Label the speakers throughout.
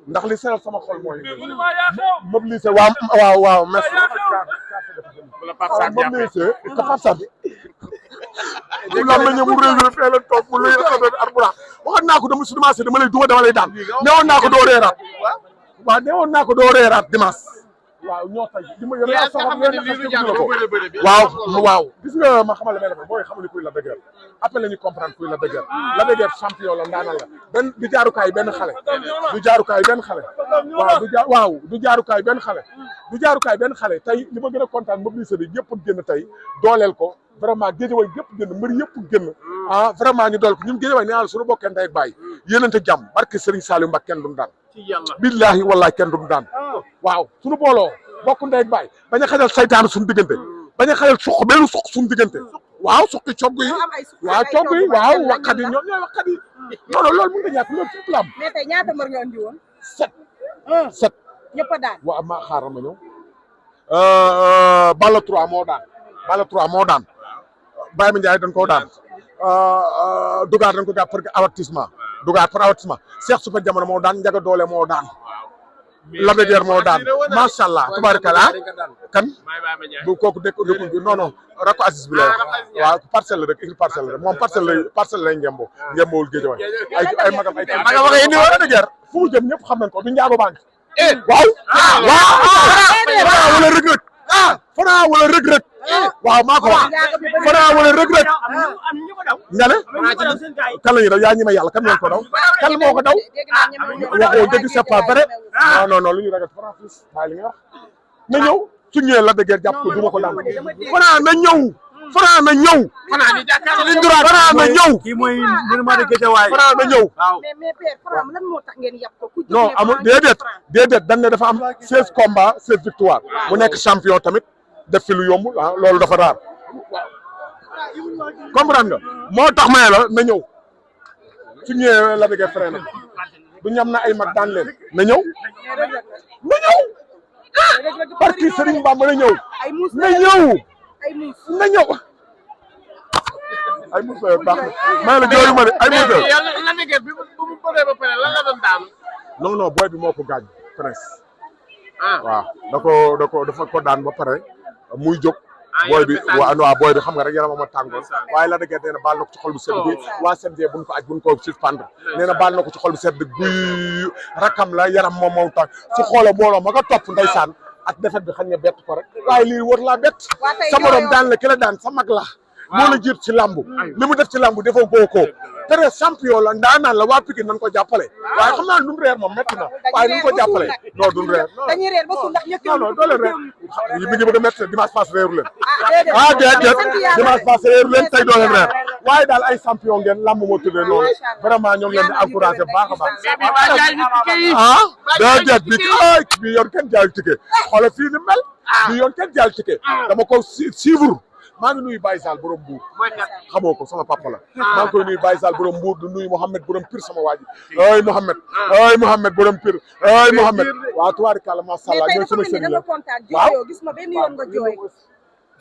Speaker 1: ndax li seral sama xol mooy mobiliser waaw merci mobiliser te Pape Sarr bu la ma ñëw mu réew fee la toog mu luy arbura waxoon naa ko dama su dimanche dama lay duma dama lay daan newoon naa ko doo reeraat waaw newoon naa ko doo reeraat dimanche waaw ñoo tay di ma yore waaw gis nga ma xamal la may def mooy xamuñu kuy la dëgër après la ñu comprendre kuy la dëgër la dëgër champion la ndaanal la benn du jaarukaay benn xale du jaarukaay benn xale waaw du jaarukaay benn xale du jaarukaay benn xale tey li ma gën a kontaan mobilisé bi ñëpp génn tey dooleel ko vraiment géejawaay yëpp génn mbër yëpp génn vraiment ñu dool ko ñun géejawaay nee naa la suñu bokkee ndey ak baay yéenante jàmm barke Serigne Saliou Mbacké kenn dumu daan billahi wallahi kenn dumu daan waaw suñu booloo bokk ndey ak baay bañ a xajal saytaan suñu diggante bañ a xajal suq benn suq suñu diggante waaw suqi cogg yi waaw cogg yi waaw waxkat yi ñoom ñooy waxkat yi non loolu mën nga ñàkk loolu fépp la am
Speaker 2: mais tey ñaata mbër nga andi woon
Speaker 1: 7
Speaker 2: ñëpp a daan
Speaker 1: waaw ma xaaral ma ñëw Balla 3 moo daan Balla 3 moo daan Baye Ma Ndiaye dañ koo daan Dugaar dañ ko jàpp pour avertissement Dugaar pour avertissement Cheikh Super Jamono moo daan Njaga Doole moo daan Lac de Guiers moo daan macha allah tubaarikala kan bu kooku dëkk non non rakko Aziz bi la wax waaw parcelle la rek il parcelle la rek moom parcelle lay ngemboo ngembowul Géejawaay ay magam ay maga waxe indi Lac de Guiers fu mu jëm ñëpp xam nañ ko du njaago banque waaw wala Reug Reug Franc wala Reug Reug waaw maa ko wax Franc wala Reug Reug nga ne kan la ñuy daw yaa ñi ma yàlla kan leen ko daw kan moo ko daw waxoo dëgg c'est pas vrai non lu ñu ragal Franc fils bàyyi li nga wax na ñëw su ñëwee Lac de Guiers jàpp ko duma ko daan Franc na ñëw Franc na ñëw Franc na ñëw
Speaker 3: kii mooy monument de Guédiawaye
Speaker 1: Franc na ñëw
Speaker 2: mais père Franc lan moo tax ngeen yàpp ko
Speaker 1: non amul déedéet dañ ne dafa am 16 combats 16 victoires mu nekk champion tamit def fi lu yomb loolu dafa raar comprendre nga moo tax may la na ñëw su ñëwee Lac de Guiers freiné du ñam na ay mag daan leen na ñëw barki Serigne Bamba na ñëw na ñëw ay muus baax na may la jooyu ma ne ay muus
Speaker 4: Lac de Guiers bi mu bëree ba pare lan la doon daanu
Speaker 1: non booy bi moo ko gaañ Prince waaw dafa ko daan ba pare muy jóg booy bi waaw booy bi xam nga rek yaramam a tàngoon waaye Lac de Guiers nee na baal na ko ci xol bu sedd bi waa CNG buñ ko aj buñ ko suspendre nee na baal na ko ci xol bu sedd guy rakam la yaram moom tànk su xoolee mbooloo ma nga topp ndeysaan ak defet bi xañ nga bett ko rek waaye lii war laa bett sa morom daan la ki la daan sa mag la moo la jiit ci làmb li mu def ci làmb defoo ko très champion la ndaanaan la waa Pikine nañ ko jàppale waaye xam naa duñ reer moom métti na waaye nañ ko jàppale non duñ reer
Speaker 2: dañuy reer ba su ndax ñëkk
Speaker 1: non doo leen reer mi ngi bëgg a métti dimanche passé reeru leen déedéet dimanche passé reeru leen tey doo leen reer waaye daal ay champion ngeen làmb moo tuddee noonu vraiment ñoom leen di encouragé baax a baax déedéet bi yoon kenn jaayul ticket xoolal fii ni mel bi yoon kenn jaayul ticket dama ko suivre maa ngi nuyu Baye Sall borom Mbour xamoo ko sama papa la maa ngi koy nuyu Baye Sall borom Mbour du nuyu Mouhamed borom Pire sama waa ji Mouhamed borom Pire Mouhamed waaw tubaarikàlla macha allah ñooy sama sëriñ la waaw
Speaker 2: gis ma benn yoon nga jooy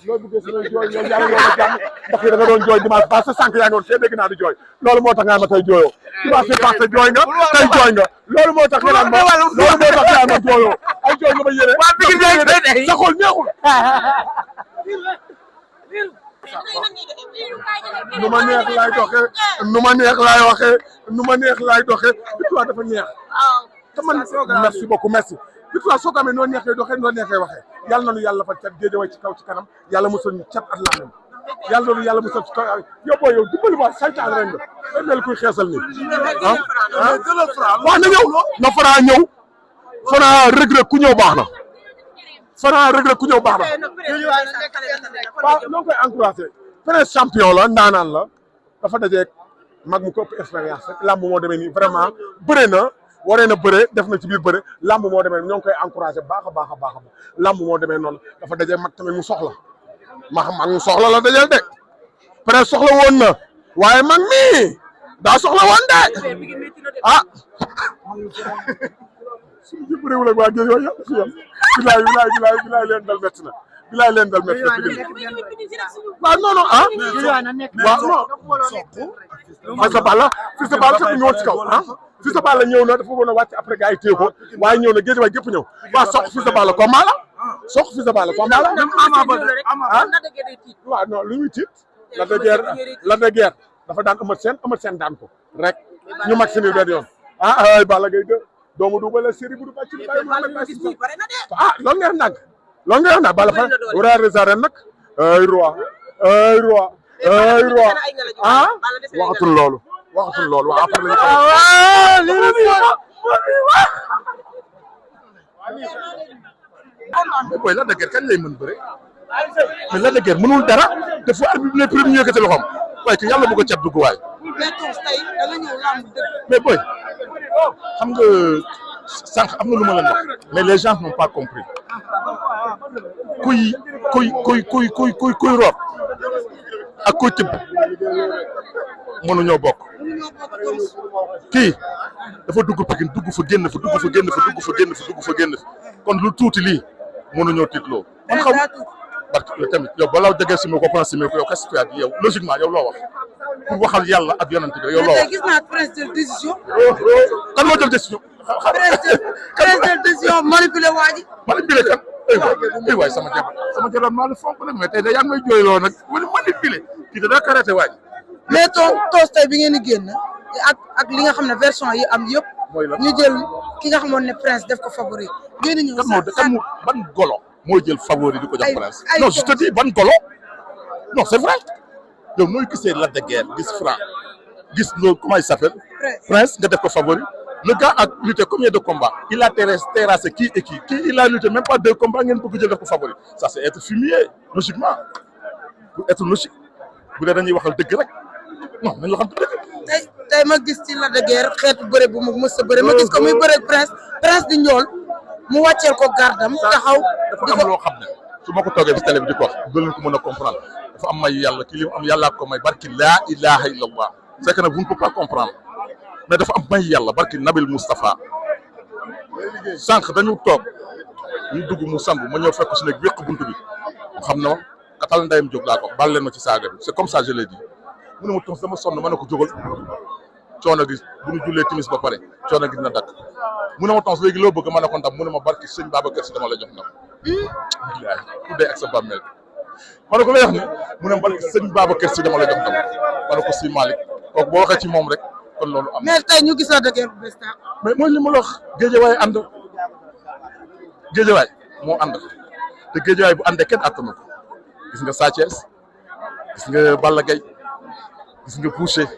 Speaker 1: loo bëggee sama jooy yow yàlla yoo ma jàmm ndax da nga doon jooy dimanche passé sànq yaa ngi woon fee dégg naa di jooy loolu moo tax nga ma tey jooyoo dimanche passé jooy nga tey jooy nga loolu moo tax nga naan ma loolu moo tax yaa ma jooyoo ay jooy nga ma yére sa xol neexul nu ma neex laay doxee nu ma neex laay waxee nu ma neex laay doxee victoire dafa neex te man merci beaucoup merci victoire soo ko amee noo neexee doxee noo neexee waxee yàlla nañu yàlla fa cat Géejawaay ci kaw ci kanam yàlla mosal ñu cat at laa yàlla nañu yàlla mosal ci kaw yow booy yow dimbali ma saytaan ren nga day mel kuy xeesal nii wax na ñëw na Franc ñëw Franc Reug Reug ku ñëw baax na Franc Reug Reug ku ñëw baax na waaw ñoo ngi koy encouragé Prince champion la ndaanaan la dafa dajeeg mag mu ko ëpp expérience rek lamb moo demee nii vraiment bëre na waree na bëre def na ci biir bëre lamb moo demee ñoo ngi koy encouragé baax a baax lamb moo demee noonu dafa dajeeg mag tamit mu soxla mag mu soxla la dajeel de Prince soxla woon na waaye mag mi daa soxla woon de suñu jëpp réew la waa géej yooyu yëpp fi yam bilaay leen dal métti na bilaay leen dal métti na waaw non waaw non Fils de Balla sax ñu woon ci kaw Fils de Balla ñëw na dafa bëggoon a wàcc après gars yi téye ko waaye ñëw na Guédiawaye gépp ñëw waaw Sokh Fils de Balla combat la Sokh Fils de Balla combat la ah waaw non lu muy tiit Lac de Guiers dafa daan Eumeu Sène daan ko rek ñu mag sini benn yoon ay Balla Gaye de doomu du bala série bu du bàcc loolu nga nag Balla fa wara des arènes nag ay roi waxatul loolu wax après lañu boy Lac de Guiers kañ lay mën bëre mais Lac de Guiers mënul dara dafa arbitre ne premier yëkkati loxoom waaye que yàlla bu ko cat dugg waay mais boy xam nga sànq am na lu ma leen wax mais les gens n'ont pas compris kuy root ak kuy tibb mënuñoo bokk kii dafa dugg Pikine dugg fa génn fa kon lu tuuti lii mënuñoo tiitloo man xam parce que tamit yow balaa déggee si ma ko pensé mais yow qu'est-ce que tu as dit yow logiquement yow loo wax pour waxal yàlla ak yonent bi yow loo wax.
Speaker 2: gis naa prince jël décision.
Speaker 1: kan moo jël décision.
Speaker 2: prince jël décision manipulé waa ji.
Speaker 1: manipulé kan ay waay sama jabar maa la fonk nag mais tey de yaa ngi may jooyloo nag wala manipulé kii da daa karaté waa ji.
Speaker 2: mais toos tey bi ngeen di génn ak li nga xam ne version yi am yëpp. ñu jël ki nga xamoon ne prince def ko favori. ngeen di ñëw
Speaker 1: kan moo ban golo mooy jël favori di ko jox prince. non je te dis ban golo non c'est vrai yow nooy gisee Lac de Guiers gis Franc gis loolu comment il s'appelle prince nga def ko favori. Le gars a lutté combien de combats? Il a terrassé qui et qui? Il a lutté même pas 2 combats, il peut jël def ko favori. Ça c'est être fumier, logiquement. Être logique. Bu dee dañuy waxal dëgg rek. Non, nañu waxal dëgg.
Speaker 2: tey ma gis ci Lac de Guiers xeetu bëre bu mu mës a bëre ma gis ko muy bëre prince di ñool mu wàcceel ko gardam taxaw
Speaker 1: dafa am loo xam ne su ma ko toogee ci télé bi di ko wax doo leen ko mën a comprendre dafa am may yàlla kii li mu am yàllaa ko may barki laa ilaha illallah c'est que nag vous ne pouvez pas comprendre mais dafa am may yàlla barki Nabil Moustapha sànq dañu toog ñu dugg mu sangu ma ñëw fekk si nekk wéq buntu bi mu xam ne ma katal ndeyam jóg laa ko baal leen ma ci saaga bi c'est comme ça je l'ai dit mu ne ma tons dama sonn ma ne ko jógal coono gi bu ñu jullee timis ba pare coono gi dina dakk mu ne ma tons léegi loo bëgg ma ne ko ndam mu ne ma barki sëñ Babacar Si dama la jox ndam bilaay ku dee ak sa bàmmeel ma ne ko lay wax ni mu ne ma barki sëñ Babacar Si dama la jox ndam ma ne ko si Malick kooku boo waxee ci moom rek kon loolu am
Speaker 2: mais tey ñu gis Lac de Guiers bu bees tàq
Speaker 1: mais mooy li ma la wax Guédiawaye ànd Guédiawaye moo ànd te Guédiawaye bu àndee kenn attanu ko gis nga Sa Thiès gis nga Balla Gaye gis nga Boucher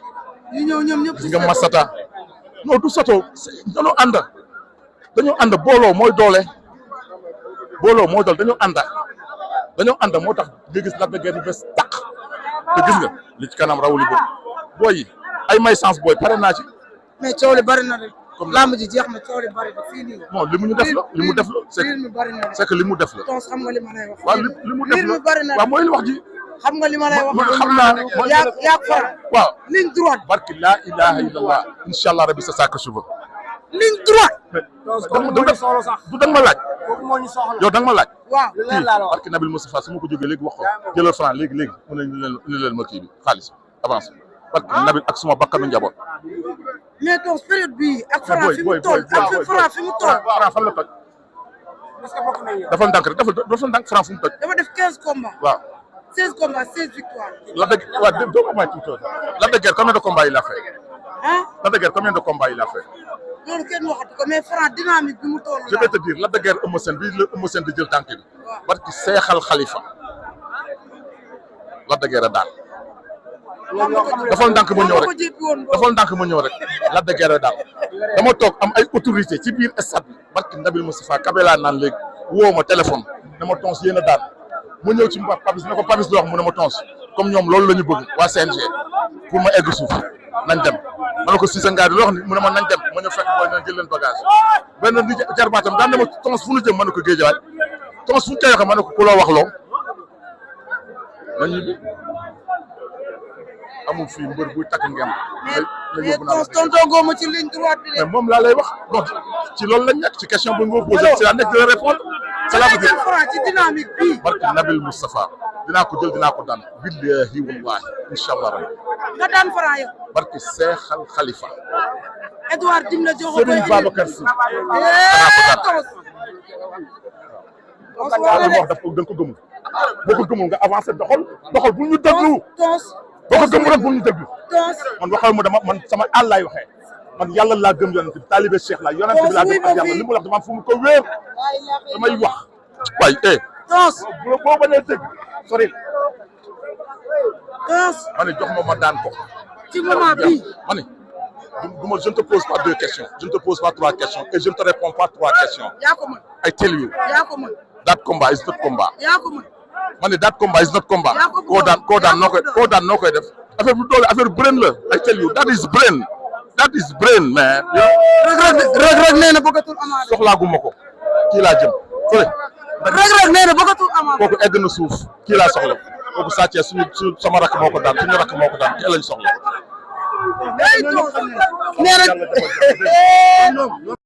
Speaker 2: ñu ñëw ñoom ñëpp
Speaker 1: gis nga Massata non du soto dañoo ànd booloo mooy doole dañoo ànd moo tax nga gis Lac de Guiers bu bees tàq te gis nga li ci kanam rawuli boobu booy yi ay may sens booy pare naa ci.
Speaker 2: mais coow li bari na de. comme lamb ji jeex na coow li bari na fii nii.
Speaker 1: non li mu def la c'est que li mu def la.
Speaker 2: tos xam nga li ma lay wax.
Speaker 1: waaw li mu def la waaw mooy li wax ji.
Speaker 2: xam nga li ma lay wax.
Speaker 1: xam naa
Speaker 2: yaa faral.
Speaker 1: waaw
Speaker 2: ligne droite.
Speaker 1: barki laa ilaha illallah incha allah rabi c'est ça que je veux.
Speaker 2: ligne droite.
Speaker 1: du da nga ma laaj. yow da nga ma laaj.
Speaker 2: waaw
Speaker 1: kii barki Nabil Moustapha su ma ko jógee léegi wax ko jëlal Franc léegi mu ne ñu leen ma kii bi xaalis avance barki Nabil ak suma bakkanu njaboot.
Speaker 2: mais tos période bii ak Franc fi mu toll Franc fi mu toll.
Speaker 1: Franc fan la toj. dafa ndànk rek dafa ndànk Franc fu mu toj.
Speaker 2: dafa def 15 combats.
Speaker 1: waaw
Speaker 2: 16 combats 16 victoires.
Speaker 1: Lac de Guiers waaw doo ko may tuuti Lac de Guiers combien de combats il a fait.
Speaker 2: ah
Speaker 1: Lac de Guiers combien de combats il a fait.
Speaker 2: loolu kenn waxatu ko mais Franc dynamique bi mu toll.
Speaker 1: je vais te dire Lac de Guiers Eumeu Sène bi la Eumeu Sène di jël tànk bi. parce que seexal xalifa Lac de Guiers a daal. dafal ndànk ma ñëw rek dafal ndànk ma ñëw rek Lac de Guiers a daal dama toog am ay autorité ci biir stade bi barki Nabil Moustapha Kabela naan léegi woo ma téléphone dama tons yéen a daal ma ñëw ci Papis ne ko Papis lu wax mu ne ma tons comme ñoom loolu la ñu bëgg waa CNG pour ma egg suuf nañ dem ma ne ko Cissé Ngaari lu wax ni mu ne ma nañ dem ma ñëw fekk booy na jël leen bagage benn ni jarbaatam daan dama tons fu ñu jëm ma ne ko Guédiawaye tons fu ñu koy waxee ma ne ko ku loo wax loo nañu bi amul fii mbër buy takk ngem.
Speaker 2: mais tonton Gomo ci ligne droite bi de.
Speaker 1: mais moom laa lay wax donc ci loolu lañ nekk ci question bu nga posé ci la nekk de répondre. cela veut dire
Speaker 2: Franc ci dynamique bi.
Speaker 1: barke Nabil Moustapha dinaa ko jël dinaa ko daan billahi wallahi incha allah rabbi.
Speaker 2: nga daan Franc yow.
Speaker 1: barke Seexal Xalifa
Speaker 2: Edouard dim la joxo
Speaker 1: Serigne Babacar Sy
Speaker 2: Tons
Speaker 1: wax daf ko da nga ko gëmul boo ko gëmul nga avancé doxal bu ñu déglu
Speaker 2: Tons
Speaker 1: boo ko gëmul rek bu ñu déglu
Speaker 2: Tons
Speaker 1: man waxal ma dama man sama àll laay waxee man yàlla laa gëm yonent bi taalibe Cheikh la yonent bi laa gëm ak yàlla li mu wax dama am fu mu ko wéer damay wax waaye
Speaker 2: Tons
Speaker 1: boo bañee dégg sori
Speaker 2: Tons
Speaker 1: ma ne jox ma daan ko
Speaker 2: ci moment bi
Speaker 1: ma ne je ne te pose pas 2 questions je ne te pose pas 3 questions et je ne te réponds pas 3 questions
Speaker 2: yaa ko mën
Speaker 1: I tell you
Speaker 2: yaa ko mën
Speaker 1: that combat is not combat
Speaker 2: yaa ko mën
Speaker 1: ma ne that combat is not combat
Speaker 2: yaa ko
Speaker 1: koo daan noo koy def affaire bu doole affaire brain la I tell you that is brain man
Speaker 2: Reug nee na bëggatul amaat
Speaker 1: soxlaaguma ko kii laa jëm fële
Speaker 2: Reug nee na bëggatul amaat
Speaker 1: kooku egg na suuf kii laa soxla kooku Sathié suñu sama rakk moo ko daan suñu rakk moo ko daan kii lañ soxla
Speaker 2: nee na